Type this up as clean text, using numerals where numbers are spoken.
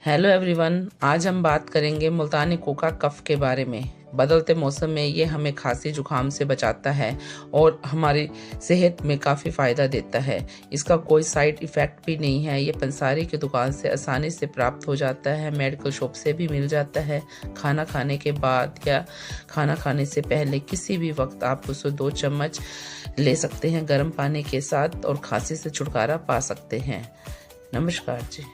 Hello everyone, आज हम बात करेंगे मुल्तानी कोका कफ के बारे में। बदलते मौसम में ये हमें खांसी जुकाम से बचाता है और हमारी सेहत में काफ़ी फ़ायदा देता है। इसका कोई साइड इफ़ेक्ट भी नहीं है। ये पंसारी की दुकान से आसानी से प्राप्त हो जाता है, मेडिकल शॉप से भी मिल जाता है। खाना खाने के बाद या खाना खाने से पहले किसी भी वक्त आप उसको 2 चम्मच ले सकते हैं गर्म पानी के साथ और खांसी से छुटकारा पा सकते हैं। नमस्कार जी।